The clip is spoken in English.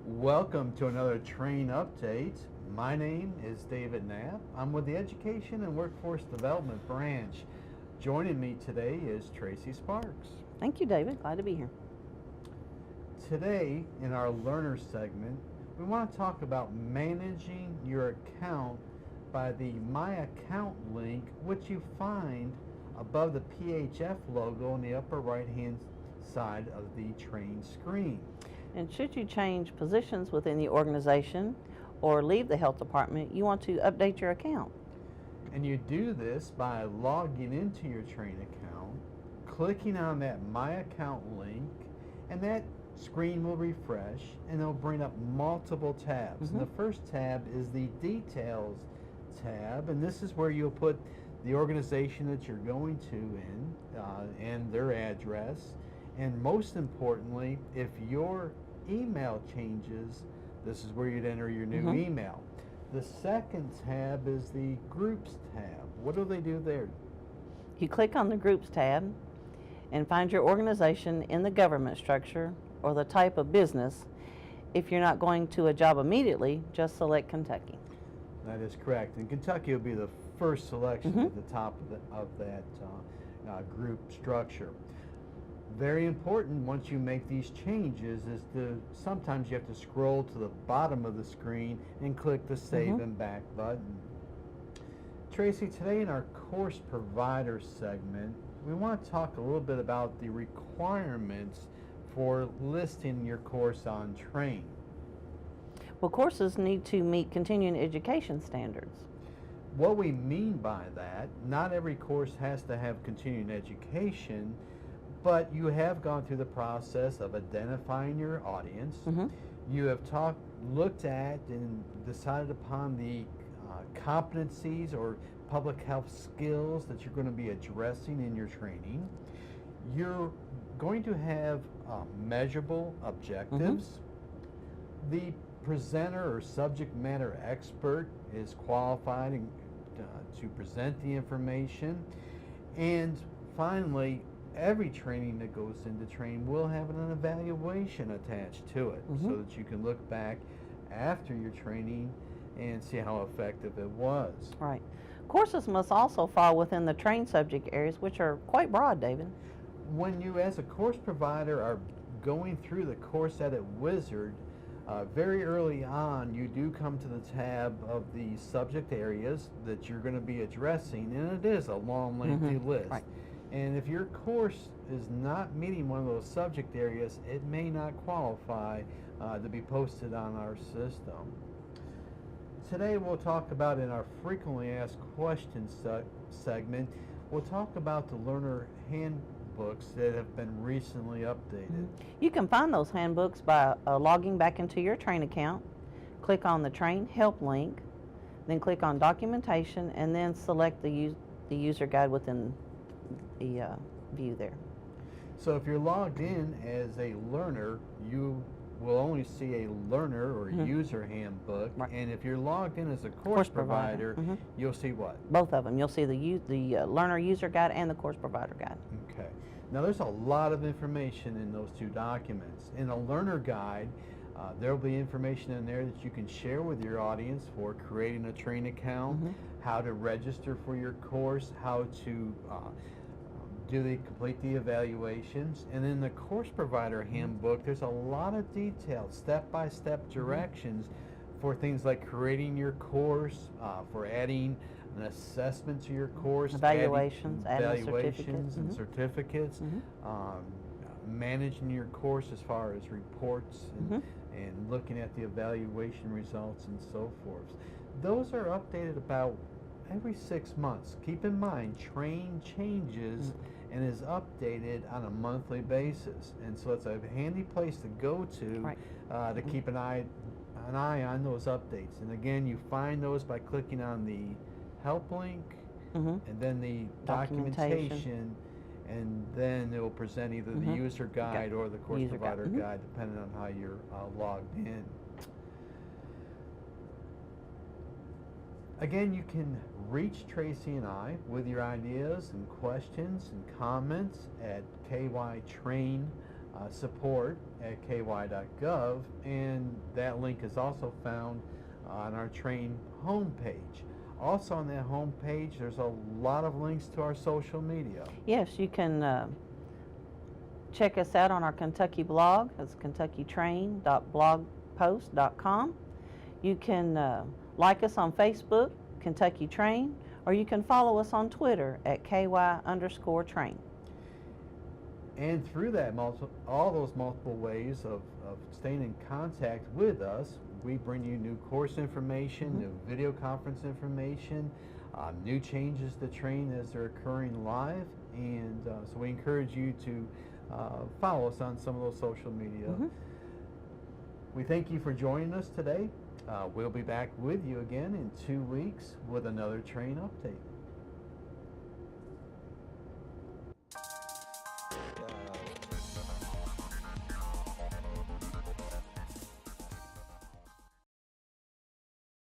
Welcome to another train update. My name is David Knapp. I'm with the Education and Workforce Development Branch. Joining me today is Tracy Sparks. Thank you, David. Glad to be here. Today, in our Learner segment, we want to talk about managing your account by the My Account link, which you find above the PHF logo on the upper right-hand side of the train screen. And should you change positions within the organization or leave the health department, you want to update your account. And you do this by logging into your train account, clicking on that My Account link, and that screen will refresh and it'll bring up multiple tabs. And the first tab is the Details tab, and this is where you'll put the organization that you're going to in and their address. And most importantly, if your email changes, this is where you'd enter your new email. The second tab is the Groups tab. What do they do there? You click on the Groups tab and find your organization in the government structure or the type of business. If you're not going to a job immediately, just select Kentucky. That is correct. And Kentucky will be the first selection at the top of that group structure. Very important once you make these changes is sometimes you have to scroll to the bottom of the screen and click the Save and Back button. Tracy, today in our Course Provider segment, we want to talk a little bit about the requirements for listing your course on Train. Well, courses need to meet continuing education standards. What we mean by that, not every course has to have continuing education, but you have gone through the process of identifying your audience. You have looked at and decided upon the competencies or public health skills that you're going to be addressing in your training. You're going to have measurable objectives. The presenter or subject matter expert is qualified to present the information. And finally, every training that goes into Train will have an evaluation attached to it so that you can look back after your training and see how effective it was. Right. Courses must also fall within the Train subject areas, which are quite broad, David. When you, as a course provider, are going through the Course Edit Wizard, very early on, you do come to the tab of the subject areas that you're going to be addressing, and it is a long, lengthy list. Right. And if your course is not meeting one of those subject areas, it may not qualify to be posted on our system. Today we'll talk about, in our Frequently Asked Questions segment, we'll talk about the learner handbooks that have been recently updated. You can find those handbooks by logging back into your Train account, click on the Train Help link, then click on Documentation, and then select the user guide within the view there. So if you're logged in as a learner, you will only see a learner or user handbook, and if you're logged in as a course provider, you'll see what? Both of them. You'll see the learner user guide and the course provider guide. Okay. Now there's a lot of information in those two documents. In a learner guide, there will be information in there that you can share with your audience for creating a Train account, how to register for your course, how to complete the evaluations. And in the course provider handbook, there's a lot of detailed step-by-step directions for things like creating your course, for adding an assessment to your course, evaluations and certificates, managing your course as far as reports and looking at the evaluation results and so forth. Those are updated about every 6 months. Keep in mind, Train changes and is updated on a monthly basis, and so it's a handy place to go to to keep an eye on those updates. And again, you find those by clicking on the Help link and then the documentation, and then it will present either the user guide or the course provider guide, depending on how you're logged in. Again, you can reach Tracy and I with your ideas and questions and comments at KYTrain support at ky.gov, and that link is also found on our Train homepage. Also on that homepage, there's a lot of links to our social media. Yes, you can check us out on our Kentucky blog. It's kentuckytrain.blogpost.com. You can like us on Facebook, Kentucky Train, or you can follow us on Twitter at KY_train. And through that all those multiple ways of staying in contact with us, we bring you new course information, new video conference information, new changes to Train as they're occurring live, and so we encourage you to follow us on some of those social media. We thank you for joining us today. We'll be back with you again in 2 weeks with another Train update.